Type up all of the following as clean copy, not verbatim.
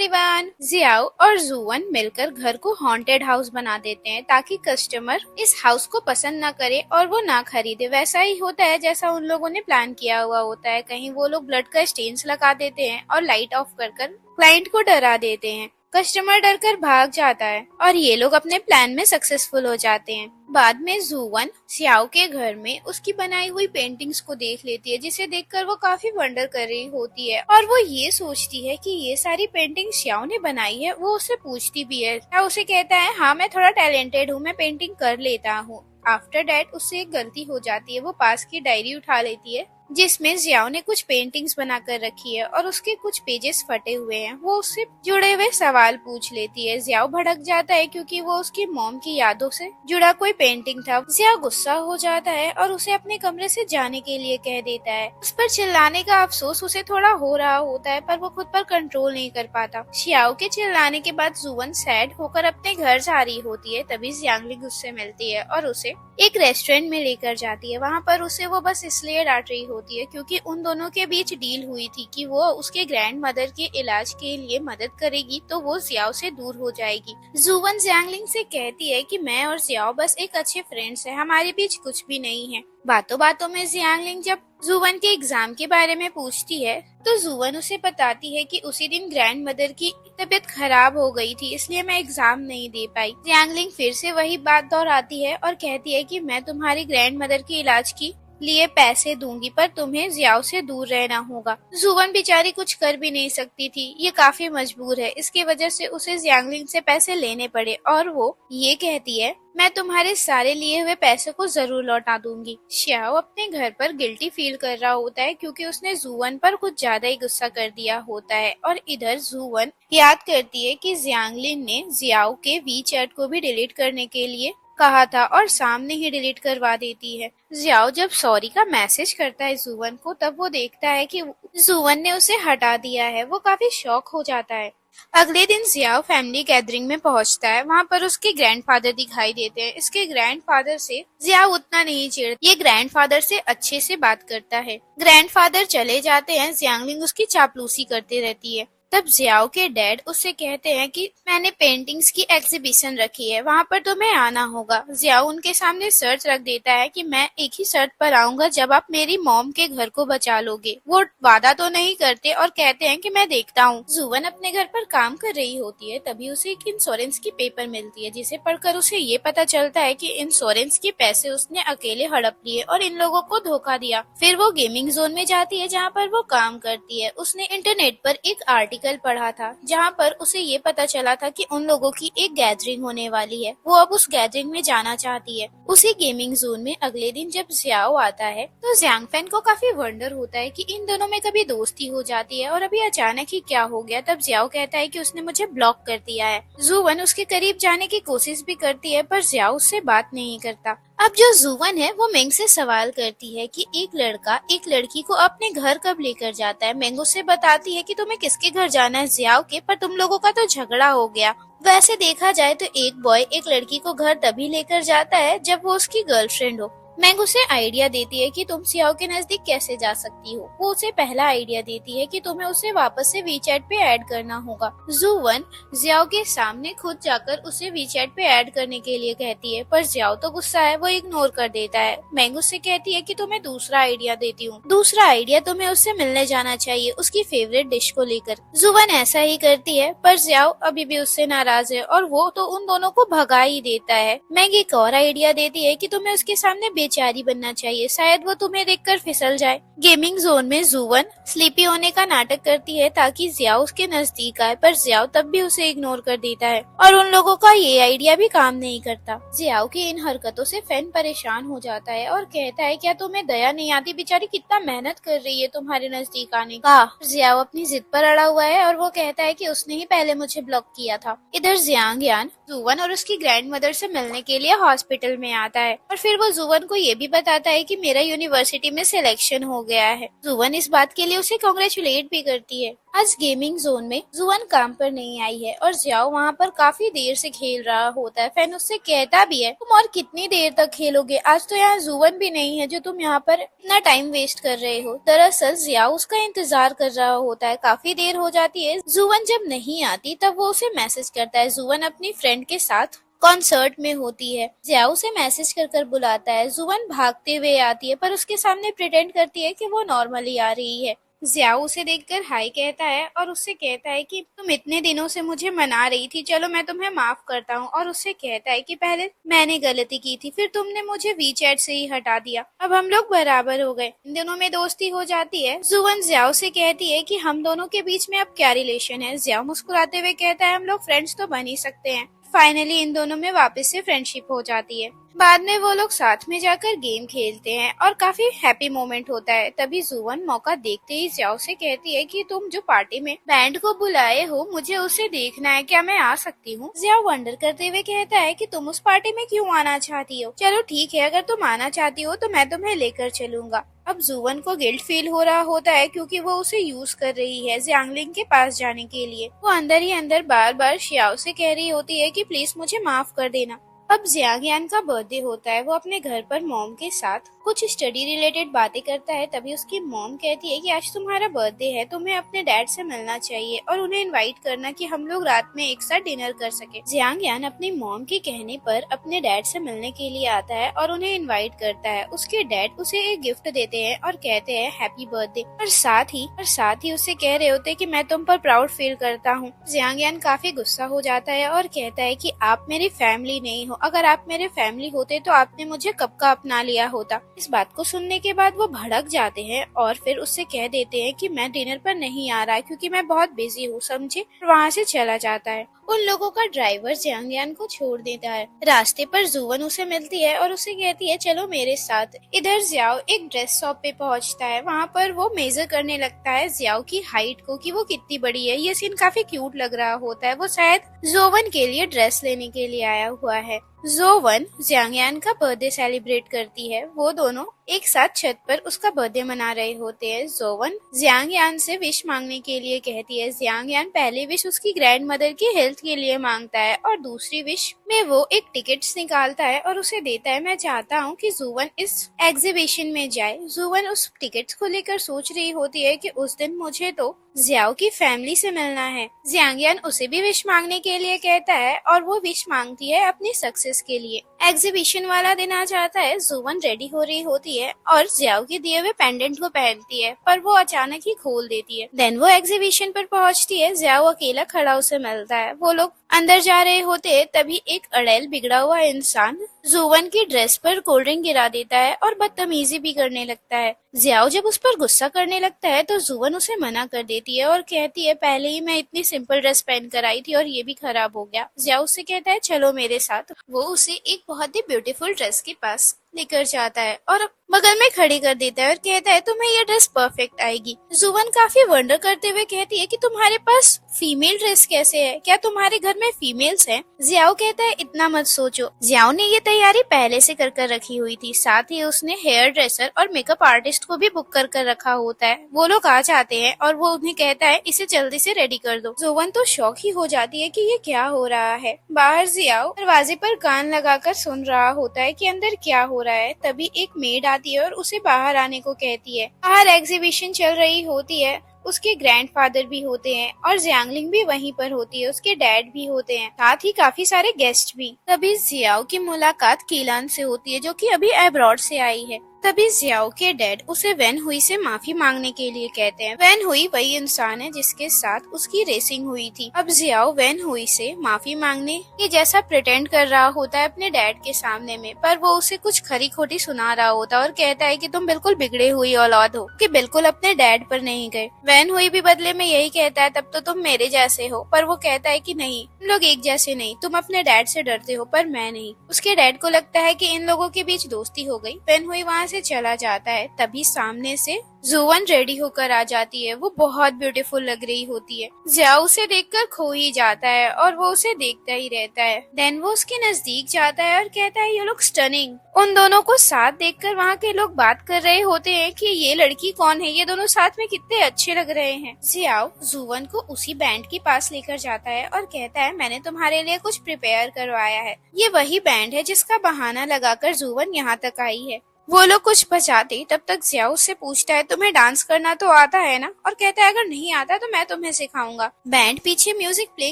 Everyone. Xiao और जुवन मिलकर घर को हॉन्टेड हाउस बना देते हैं ताकि कस्टमर इस हाउस को पसंद ना करे और वो ना खरीदे। वैसा ही होता है जैसा उन लोगों ने प्लान किया हुआ होता है। कहीं वो लोग ब्लड का स्टेन्स लगा देते हैं और लाइट ऑफ कर क्लाइंट को डरा देते हैं। कस्टमर डरकर भाग जाता है और ये लोग अपने प्लान में सक्सेसफुल हो जाते हैं। बाद में जुवन सियाओ के घर में उसकी बनाई हुई पेंटिंग्स को देख लेती है, जिसे देखकर वो काफी वंडर कर रही होती है और वो ये सोचती है कि ये सारी पेंटिंग सियाओ ने बनाई है। वो उससे पूछती भी है। सियाओ उसे कहता है, हाँ मैं थोड़ा टैलेंटेड हूँ, मैं पेंटिंग कर लेता हूँ। आफ्टर डैट उससे एक गलती हो जाती है। वो पास की डायरी उठा लेती है जिसमें जियाओ ने कुछ पेंटिंग्स बनाकर रखी है और उसके कुछ पेजेस फटे हुए हैं। वो उससे जुड़े हुए सवाल पूछ लेती है। जियाओ भड़क जाता है क्योंकि वो उसकी मॉम की यादों से जुड़ा कोई पेंटिंग था। जियाओ गुस्सा हो जाता है और उसे अपने कमरे से जाने के लिए कह देता है। उस पर चिल्लाने का अफसोस उसे थोड़ा हो रहा होता है पर वो खुद पर कंट्रोल नहीं कर पाता। सियाओ के चिल्लाने के बाद जुवन सैड होकर अपने घर जा रही होती है। तभी जियांगलिंग उससे मिलती है और उसे एक रेस्टोरेंट में लेकर जाती है। वहाँ पर उसे वो बस इसलिए डांट रही होती है क्योंकि उन दोनों के बीच डील हुई थी कि वो उसके ग्रैंड मदर के इलाज के लिए मदद करेगी तो वो जियाओ से दूर हो जाएगी। जुवन जियांगलिंग से कहती है कि मैं और जियाओ बस एक अच्छे फ्रेंड्स हैं, हमारे बीच कुछ भी नहीं है। बातों बातों में जियांगलिंग जब जुवन के एग्जाम के बारे में पूछती है तो जुवन उसे बताती है कि उसी दिन ग्रैंड मदर की तबीयत खराब हो गई थी, इसलिए मैं एग्जाम नहीं दे पाई। जियांगलिंग फिर से वही बात दोहराती है और कहती है कि मैं तुम्हारी ग्रैंड मदर के इलाज की लिए पैसे दूंगी पर तुम्हें जियाओ से दूर रहना होगा। जुवन बेचारी कुछ कर भी नहीं सकती थी, ये काफी मजबूर है। इसकी वजह से उसे जियांगलिंग से पैसे लेने पड़े और वो ये कहती है, मैं तुम्हारे सारे लिए हुए पैसे को जरूर लौटा दूंगी। सियाओ अपने घर पर गिल्टी फील कर रहा होता है क्योंकि उसने जुवन पर कुछ ज्यादा ही गुस्सा कर दिया होता है और इधर जुवन याद करती है कि जियांगलिन ने जियाओ के वी चैट को भी डिलीट करने के लिए कहा था और सामने ही डिलीट करवा देती है। जियाओ जब सॉरी का मैसेज करता है जुवन को तब वो देखता है कि जुवन ने उसे हटा दिया है। वो काफी शॉक हो जाता है। अगले दिन जियाओ फैमिली गैदरिंग में पहुंचता है। वहाँ पर उसके ग्रैंडफादर दिखाई देते हैं। इसके ग्रैंडफादर से जियाओ उतना नहीं चिढ़ता, ये ग्रैंडफादर से अच्छे से बात करता है। ग्रैंडफादर चले जाते हैं, जियांगलिंग उसकी चापलूसी करती रहती है। तब जियाओ के डैड उससे कहते हैं कि मैंने पेंटिंग्स की एग्जीबिशन रखी है, वहाँ पर तुम्हें आना होगा। जियाओ उनके सामने शर्त रख देता है कि मैं एक ही शर्त पर आऊंगा जब आप मेरी मॉम के घर को बचा लोगे। वो वादा तो नहीं करते और कहते हैं कि मैं देखता हूँ। जुवन अपने घर पर काम कर रही होती है तभी उसे एक इंश्योरेंस की पेपर मिलती है जिसे पढ़कर उसे ये पता चलता है कि इंश्योरेंस के पैसे उसने अकेले हड़प लिए और इन लोगों को धोखा दिया। फिर वो गेमिंग जोन में जाती है जहाँ पर वो काम करती है। उसने इंटरनेट पर एक आर्टिकल पढ़ा था जहाँ पर उसे ये पता चला था कि उन लोगों की एक गैदरिंग होने वाली है। वो अब उस गैदरिंग में जाना चाहती है। उसी गेमिंग जोन में अगले दिन जब जियाओ आता है तो जियांगफेन को काफी वंडर होता है कि इन दोनों में कभी दोस्ती हो जाती है और अभी अचानक ही क्या हो गया। तब जियाओ कहता है कि उसने मुझे ब्लॉक कर दिया है। जुवन उसके करीब जाने की कोशिश भी करती है पर जियाओ उससे बात नहीं करता। अब जो जुवन है वो मेंग से सवाल करती है कि एक लड़का एक लड़की को अपने घर कब लेकर जाता है। मेंग उससे बताती है कि तुम्हें किसके घर जाना है, जियाओ के, पर तुम लोगों का तो झगड़ा हो गया। वैसे देखा जाए तो एक बॉय एक लड़की को घर तभी लेकर जाता है जब वो उसकी गर्लफ्रेंड हो। मेंग उसे आइडिया देती है कि तुम जियाओ के नजदीक कैसे जा सकती हो। वो उसे पहला आइडिया देती है कि तुम्हें उसे वापस से वीचैट पे ऐड करना होगा। जुवन जियाओ के सामने खुद जाकर उसे वीचैट पे ऐड करने के लिए कहती है पर जियाओ तो गुस्सा है, वो इग्नोर कर देता है। मेंग उससे कहती है कि तुम्हें दूसरा आइडिया देती हूँ। दूसरा आइडिया, तुम्हें उससे मिलने जाना चाहिए उसकी फेवरेट डिश को लेकर। जुवन ऐसा ही करती है पर जियाओ अभी भी उससे नाराज है और वो तो उन दोनों को भगा ही देता है। मेंग एक और आइडिया देती है कि तुम्हें उसके सामने बेचारी बनना चाहिए, शायद वो तुम्हें देखकर फिसल जाए। गेमिंग जोन में जुवन स्लीपी होने का नाटक करती है ताकि जियाओ उसके नजदीक आए पर जियाओ तब भी उसे इग्नोर कर देता है और उन लोगों का ये आइडिया भी काम नहीं करता। जियाओ की इन हरकतों से फैन परेशान हो जाता है और कहता है, क्या तुम्हें दया नहीं आती, बेचारी कितना मेहनत कर रही है तुम्हारे नजदीक आने का। जियाओ अपनी जिद पर अड़ा हुआ है और वो कहता है कि उसने ही पहले मुझे ब्लॉक किया था। इधर जियांगयान जुवन और उसकी ग्रैंड मदर से मिलने के लिए हॉस्पिटल में आता है और फिर वो जुवन को ये भी बताता है कि मेरा यूनिवर्सिटी में सिलेक्शन हो गया है। जुवन इस बात के लिए उसे कांग्रेचुलेट भी करती है। आज गेमिंग जोन में जुवन काम पर नहीं आई है और जियाओ वहाँ पर काफी देर से खेल रहा होता है। फैन उससे कहता भी है, तुम और कितनी देर तक खेलोगे, आज तो यहाँ जुवन भी नहीं है जो तुम यहाँ पर इतना टाइम वेस्ट कर रहे हो। दरअसल जियाओ उसका इंतजार कर रहा होता है। काफी देर हो जाती है, जुवन जब नहीं आती तब वो उसे मैसेज करता है। जुवन अपनी फ्रेंड के साथ कॉन्सर्ट में होती है। जियाओ उसे मैसेज कर कर बुलाता है। जुवन भागते हुए आती है पर उसके सामने प्रिटेंड करती है कि वो नॉर्मली आ रही है। जियाओ उसे देखकर हाय कहता है और उससे कहता है कि तुम इतने दिनों से मुझे मना रही थी, चलो मैं तुम्हें माफ करता हूँ। और उससे कहता है कि पहले मैंने गलती की थी, फिर तुमने मुझे वीचैट से ही हटा दिया, अब हम लोग बराबर हो गए। इन दोनों में दोस्ती हो जाती है। जुवन जियाओ से कहती है कि हम दोनों के बीच में अब क्या रिलेशन है। जियाओ मुस्कुराते हुए कहता है, हम लोग फ्रेंड्स तो बन ही सकते हैं। फाइनली इन दोनों में वापस से फ्रेंडशिप हो जाती है। बाद में वो लोग साथ में जाकर गेम खेलते हैं और काफी हैप्पी मोमेंट होता है। तभी जुवन मौका देखते ही जियाओ से कहती है कि तुम जो पार्टी में बैंड को बुलाए हो, मुझे उसे देखना है, क्या मैं आ सकती हूँ? जियाओ वंडर करते हुए कहता है कि तुम उस पार्टी में क्यों आना चाहती हो? चलो ठीक है, अगर तुम आना चाहती हो तो मैं तुम्हें लेकर चलूंगा। अब जुवन को गिल्ट फील हो रहा होता है क्योंकि वो उसे यूज कर रही है जियांगलिंग के पास जाने के लिए। वो अंदर ही अंदर बार बार शियाओ से कह रही होती है कि प्लीज मुझे माफ कर देना। अब जियांगयान का बर्थडे होता है। वो अपने घर पर मॉम के साथ कुछ स्टडी रिलेटेड बातें करता है। तभी उसकी मॉम कहती है कि आज तुम्हारा बर्थडे है, तुम्हें अपने डैड से मिलना चाहिए और उन्हें इनवाइट करना कि हम लोग रात में एक साथ डिनर कर सके। जियांगयान अपनी मॉम के कहने पर अपने डैड से मिलने के लिए आता है और उन्हें इनवाइट करता है। उसके डैड उसे एक गिफ्ट देते हैं और कहते हैं हैप्पी बर्थडे, और साथ ही उससे कह रहे होते हैं कि मैं तुम पर प्राउड फील करता हूँ। जियांगयान काफी गुस्सा हो जाता है और कहता है कि आप मेरी फैमिली नहीं हो, अगर आप मेरे फैमिली होते तो आपने मुझे कब का अपना लिया होता। इस बात को सुनने के बाद वो भड़क जाते हैं और फिर उससे कह देते हैं कि मैं डिनर पर नहीं आ रहा क्योंकि मैं बहुत बिजी हूँ, समझे। वहाँ से चला जाता है। उन लोगों का ड्राइवर जियांगयान को छोड़ देता है। रास्ते पर जुवन उसे मिलती है और उसे कहती है चलो मेरे साथ। इधर जियाओ एक ड्रेस शॉप पे पहुंचता है। वहाँ पर वो मेजर करने लगता है जियाओ की हाइट को कि वो कितनी बड़ी है। ये सीन काफी क्यूट लग रहा होता है। वो शायद जोवन के लिए ड्रेस लेने के लिए आया हुआ है। जोवन जियांगयान का बर्थडे सेलिब्रेट करती है। वो दोनों एक साथ छत पर उसका बर्थडे मना रहे होते हैं। जोवन जियांगयान से विश मांगने के लिए कहती है। जियांगयान पहली विश उसकी ग्रैंड मदर की हेल्थ के लिए मांगता है और दूसरी विश में वो एक टिकट्स निकालता है और उसे देता है। मैं चाहता हूँ कि जुवन इस एग्जीबिशन में जाए। जुवन उस टिकट्स को लेकर सोच रही होती है कि उस दिन मुझे तो जियाओ की फैमिली से मिलना है। जियांगयान उसे भी विश मांगने के लिए कहता है और वो विश मांगती है अपनी सक्सेस के लिए। एग्जीबिशन वाला दिन आ जाता है। जुवन रेडी हो रही होती है और जियाओ के दिए हुए पेंडेंट को पहनती है पर वो अचानक ही खोल देती है। देन वो एग्जीबिशन पर पहुंचती है। जियाओ अकेला खड़ा उसे मिलता है। वो लोग अंदर जा रहे होते हैं। तभी एक अड़ेल बिगड़ा हुआ इंसान जुवन की ड्रेस पर कोल्ड ड्रिंक गिरा देता है और बदतमीजी भी करने लगता है। जियाओ जब उस पर गुस्सा करने लगता है तो जुवन उसे मना कर देती है और कहती है पहले ही मैं इतनी सिंपल ड्रेस पहन कर आई थी और ये भी खराब हो गया। जियाओ उससे कहता है चलो मेरे साथ। वो उसे एक बहुत ही ब्यूटीफुल ड्रेस के पास लेकर जाता है और बगल में खड़ी कर देता है और कहता है तुम्हें ये ड्रेस परफेक्ट आएगी। जुवन काफी वंडर करते हुए कहती है कि तुम्हारे पास फीमेल ड्रेस कैसे है, क्या तुम्हारे घर में फीमेल्स हैं? जियाओ कहता है इतना मत सोचो। जियाओ ने ये तैयारी पहले से कर कर रखी हुई थी। साथ ही उसने हेयर ड्रेसर और मेकअप आर्टिस्ट को भी बुक कर कर रखा होता है। वो लोग आ जाते हैं और वो उन्हें कहता है इसे जल्दी से रेडी कर दो। जुवन तो शॉक ही हो जाती है कि ये क्या हो रहा है। बाहर जियाओ दरवाजे पर कान लगाकर सुन रहा होता है कि अंदर क्या हो रहा है। तभी एक मेड आती है और उसे बाहर आने को कहती है। बाहर एग्जीबिशन चल रही होती है। उसके ग्रैंडफादर भी होते हैं और जियांगलिंग भी वहीं पर होती है। उसके डैड भी होते हैं, साथ ही काफी सारे गेस्ट भी। तभी जियाओ की मुलाकात कीलान से होती है जो कि अभी अब्रॉड से आई है। तभी जियाओ के डैड उसे वैन हुई से माफी मांगने के लिए कहते हैं। वैन हुई वही इंसान है जिसके साथ उसकी रेसिंग हुई थी। अब जियाओ वैन हुई से माफी मांगने के जैसा प्रिटेंड कर रहा होता है अपने डैड के सामने में, पर वो उसे कुछ खरी खोटी सुना रहा होता है और कहता है कि तुम बिल्कुल बिगड़े हुई औलाद हो कि बिल्कुल अपने डैड पर नहीं गए। वैन हुई भी बदले में यही कहता है तब तो तुम मेरे जैसे हो, पर वो कहता है कि नहीं, तुम लोग एक जैसे नहीं, तुम अपने डैड से डरते हो पर मैं नहीं। उसके डैड को लगता है कि इन लोगों के बीच दोस्ती हो गई। वैन हुई वहाँ से चला जाता है तभी सामने से जुवन रेडी होकर आ जाती है। वो बहुत ब्यूटीफुल लग रही होती है। जियाओ उसे देखकर खो ही जाता है और वो उसे देखता ही रहता है। देन वो उसके नजदीक जाता है और कहता है यू लुक स्टनिंग। उन दोनों को साथ देखकर वहाँ के लोग बात कर रहे होते हैं कि ये लड़की कौन है, ये दोनों साथ में कितने अच्छे लग रहे हैं। जियाओ जुवन को उसी बैंड के पास लेकर जाता है और कहता है मैंने तुम्हारे लिए कुछ प्रिपेयर करवाया है। ये वही बैंड है जिसका बहाना लगाकर जुवन यहाँ तक आई है। वो लोग कुछ बजाते तब तक जियाओ उससे पूछता है तुम्हें डांस करना तो आता है ना, और कहता है अगर नहीं आता तो मैं तुम्हें सिखाऊंगा। बैंड पीछे म्यूजिक प्ले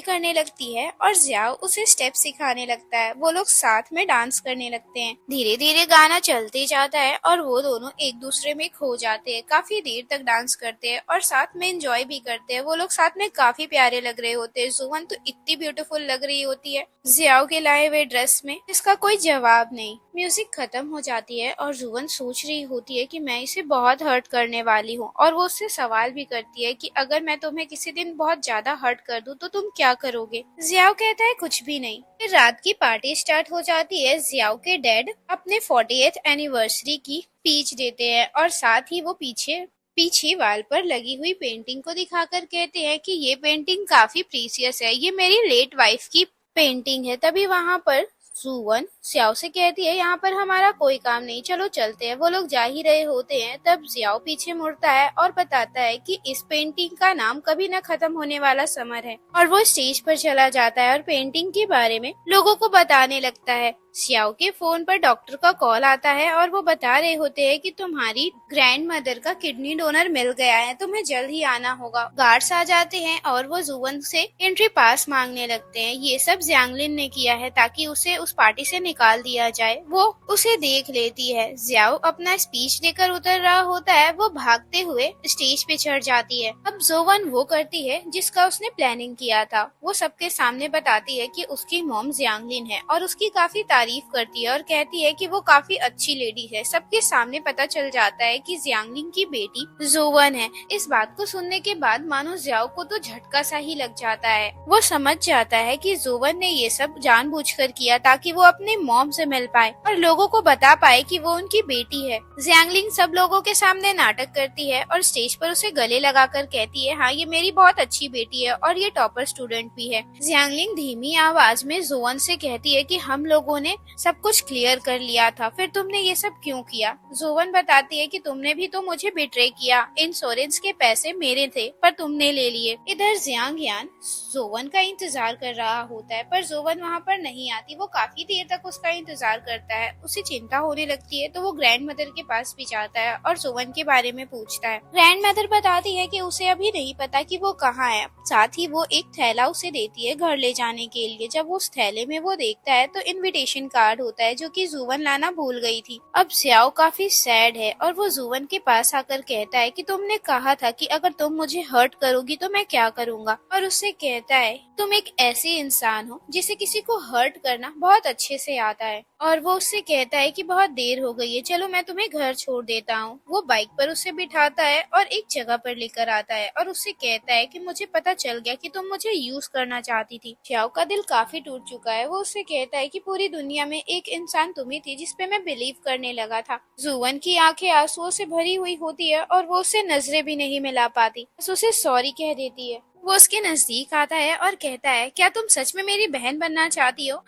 करने लगती है और जियाओ उसे स्टेप सिखाने लगता है। वो लोग साथ में डांस करने लगते हैं। धीरे धीरे गाना चलते जाता है और वो दोनों एक दूसरे में खो जाते हैं। काफी देर तक डांस करते हैं और साथ में एंजॉय भी करते हैं। वो लोग साथ में काफी प्यारे लग रहे होते हैं। जुवन तो इतनी ब्यूटीफुल लग रही होती है जियाओ के लाए हुए ड्रेस में, इसका कोई जवाब नहीं। म्यूजिक खत्म हो जाती है और जुवन सोच रही होती है कि मैं इसे बहुत हर्ट करने वाली हूँ, और वो उससे सवाल भी करती है कि अगर मैं तुम्हें किसी दिन बहुत ज्यादा हर्ट कर दूँ तो तुम क्या करोगे। जियाओ कहता है कुछ भी नहीं। फिर रात की पार्टी स्टार्ट हो जाती है। जियाओ के डैड अपने 40th एनिवर्सरी की स्पीच देते हैं और साथ ही वो पीछे वाल पर लगी हुई पेंटिंग को दिखाकर कहते हैं कि ये पेंटिंग काफी प्रीसियस है, ये मेरी लेट वाइफ की पेंटिंग है। तभी वहाँ पर जुवन जियाओ से कहती है यहाँ पर हमारा कोई काम नहीं, चलो चलते हैं। वो लोग जा ही रहे होते हैं तब जियाओ पीछे मुड़ता है और बताता है कि इस पेंटिंग का नाम कभी न खत्म होने वाला समर है। और वो स्टेज पर चला जाता है और पेंटिंग के बारे में लोगों को बताने लगता है। जियाओ के फोन पर डॉक्टर का कॉल आता है और वो बता रहे होते हैं कि तुम्हारी ग्रैंड मदर का किडनी डोनर मिल गया है, तुम्हें जल्द ही आना होगा। गार्ड्स आ जाते हैं और वो जुवन से एंट्री पास मांगने लगते हैं। ये सब जियांगलिन ने किया है ताकि उसे उस पार्टी से निकाल दिया जाए। वो उसे देख लेती है। जियाओ अपना स्पीच देकर उतर रहा होता है। वो भागते हुए स्टेज पे चढ़ जाती है। अब जुवन वो करती है जिसका उसने प्लानिंग किया था। वो सबके सामने बताती है कि उसकी मॉम जियांगलिन है और उसकी काफी तारीफ करती है और कहती है कि वो काफी अच्छी लेडी है। सबके सामने पता चल जाता है कि जियांगलिन की बेटी जुवन है। इस बात को सुनने के बाद मानो जियाओ को तो झटका सा ही लग जाता है। वो समझ जाता है कि जुवन ने ये सब जानबूझकर किया ताकि वो अपने मॉम से मिल पाए और लोगों को बता पाए कि वो उनकी बेटी है। जियांगलिन सब लोगों के सामने नाटक करती है और स्टेज पर उसे गले लगाकर कहती है हाँ ये मेरी बहुत अच्छी बेटी है और ये टॉपर स्टूडेंट भी है। जियांगलिन धीमी आवाज में जुवन से कहती है कि हम लोगों ने सब कुछ क्लियर कर लिया था, फिर तुमने ये सब क्यों किया। जुवन बताती है कि तुमने भी तो मुझे बिट्रे किया, इंश्योरेंस के पैसे मेरे थे पर तुमने ले लिए। इधर जियांगयान जुवन का इंतजार कर रहा होता है पर जुवन वहाँ पर नहीं आती। वो काफी देर तक उसका इंतजार करता है। उसे चिंता होने लगती है तो वो ग्रैंड मदर के पास भी जाता है और जुवन के बारे में पूछता है। ग्रैंड मदर बताती है कि उसे अभी नहीं पता कि वो कहाँ है। साथ ही वो एक थैला उसे देती है घर ले जाने के लिए। जब उस थैले में वो देखता है तो इनविटेशन कार्ड होता है जो कि जुवन लाना भूल गई थी। अब जियाओ काफी सैड है और वो जुवन के पास आकर कहता है कि तुमने कहा था कि अगर तुम मुझे हर्ट करोगी तो मैं क्या करूँगा। और उससे कहता है तुम एक ऐसे इंसान हो जिसे किसी को हर्ट करना बहुत अच्छे से आता है। और वो उससे कहता है कि बहुत देर हो गई है, चलो मैं तुम्हें घर छोड़ देता हूँ। वो बाइक पर उसे बिठाता है और एक जगह पर लेकर आता है और उससे कहता है कि मुझे पता चल गया कि तुम मुझे यूज करना चाहती थी। जियाओ का दिल काफी टूट चुका है। वो उससे कहता है कि पूरी दुनिया में एक इंसान तुम ही थी जिसपे मैं बिलीव करने लगा था। जुवन की आंखें आंसुओं से भरी हुई होती है और वो उससे नजरें भी नहीं मिला पाती, बस उसे सॉरी कह देती है। वो उसके नजदीक आता है और कहता है क्या तुम सच में मेरी बहन बनना चाहती हो।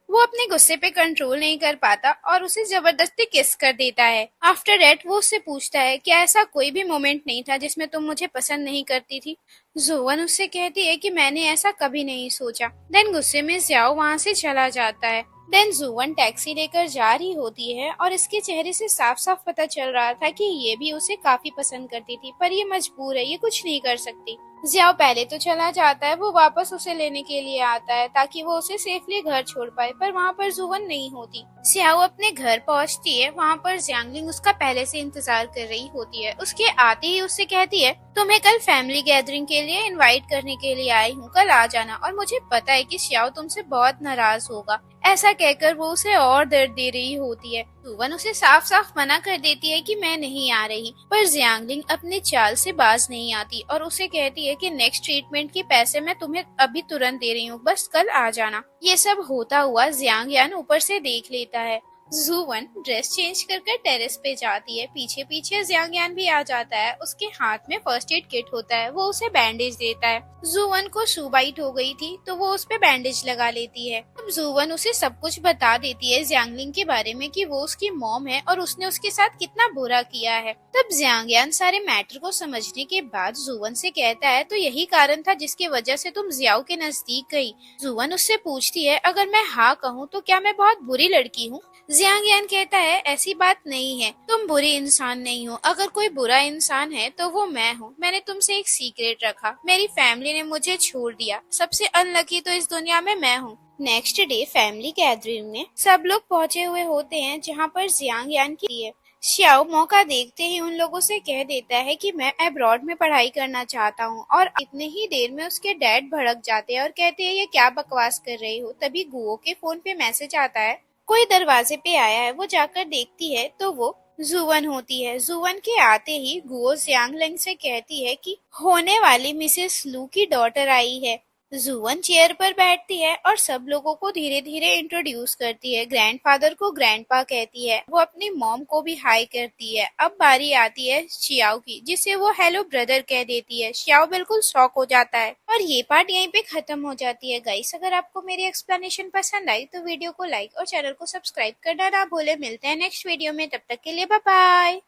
वो अपने गुस्से पे कंट्रोल नहीं कर पाता और उसे जबरदस्ती किस कर देता है। आफ्टर दैट वो उससे पूछता है क्या ऐसा कोई भी मोमेंट नहीं था जिसमें तुम मुझे पसंद नहीं करती थी। जुवन उससे कहती है कि मैंने ऐसा कभी नहीं सोचा। देन गुस्से में जियाओ वहाँ से चला जाता है। देन जुवन टैक्सी लेकर जा रही होती है और इसके चेहरे से साफ साफ पता चल रहा था कि ये भी उसे काफी पसंद करती थी, पर ये मजबूर है, ये कुछ नहीं कर सकती। जियाओ पहले तो चला जाता है। वो वापस उसे लेने के लिए आता है ताकि वो उसे सेफली घर छोड़ पाए, पर वहाँ पर जुवन नहीं होती। जियाओ अपने घर पहुँचती है। वहाँ पर जियांगलिन उसका पहले से इंतजार कर रही होती है। उसके आते ही उससे कहती है तुम्हें कल फैमिली गैदरिंग के लिए इनवाइट करने के लिए आई हूँ, कल आ जाना। और मुझे पता है कि जियाओ तुमसे बहुत नाराज होगा। ऐसा कहकर वो उसे और दर्द दे रही होती है। जुवन उसे साफ साफ मना कर देती है कि मैं नहीं आ रही, पर जियांगलिन अपने चाल से बाज नहीं आती और उसे कहती है कि नेक्स्ट ट्रीटमेंट के पैसे मैं तुम्हें अभी तुरंत दे रही हूँ, बस कल आ जाना। ये सब होता हुआ जियांगयान ऊपर से देख लेता है। जूवन ड्रेस चेंज कर कर टेरेस पे जाती है। पीछे पीछे जियांग भी आ जाता है। उसके हाथ में फर्स्ट एड किट होता है। वो उसे बैंडेज देता है। जूवन को शू बाइट हो गई थी तो वो उस पे बैंडेज लगा लेती है। अब जूवन उसे सब कुछ बता देती है जियांगलिंग के बारे में कि वो उसकी मॉम है और उसने उसके साथ कितना बुरा किया है। तब जियांग सारे मैटर को समझने के बाद जूवन से कहता है तो यही कारण था जिसकी वजह से तुम जियाओ के नजदीक गई। जूवन उससे पूछती है अगर मैं हाँ कहूँ तो क्या मैं बहुत बुरी लड़की हूँ। जियांग कहता है ऐसी बात नहीं है, तुम बुरी इंसान नहीं हो। अगर कोई बुरा इंसान है तो वो मैं हूँ। मैंने तुमसे एक सीक्रेट रखा, मेरी फैमिली ने मुझे छोड़ दिया। सबसे अनलकी तो इस दुनिया में मैं हूँ। नेक्स्ट डे फैमिली गैदरिंग में सब लोग पहुंचे हुए होते हैं जहाँ पर जियांग की है। श्याओ मौका देखते ही उन लोगों से कह देता है कि मैं अब्रॉड में पढ़ाई करना चाहता हूँ और इतने ही देर में उसके डैड भड़क जाते हैं और कहते हैं ये क्या बकवास कर रही हो। तभी गुओ के फोन पे मैसेज आता है कोई दरवाजे पे आया है। वो जाकर देखती है तो वो जुवन होती है। जुवन के आते ही गुओ जियांगलिंग से कहती है कि होने वाली मिसेस लू की डॉटर आई है। जुवन चेयर पर बैठती है और सब लोगों को धीरे धीरे इंट्रोड्यूस करती है। ग्रैंडफादर को ग्रैंडपा कहती है। वो अपनी मॉम को भी हाई करती है। अब बारी आती है शियाओ की जिसे वो हेलो ब्रदर कह देती है। शियाओ बिल्कुल शॉक हो जाता है और ये पार्ट यहीं पे खत्म हो जाती है। गाइस अगर आपको मेरी एक्सप्लेनेशन पसंद आई तो वीडियो को लाइक और चैनल को सब्सक्राइब करना ना भूले। मिलते हैं नेक्स्ट वीडियो में, तब तक के लिए बाय बाय।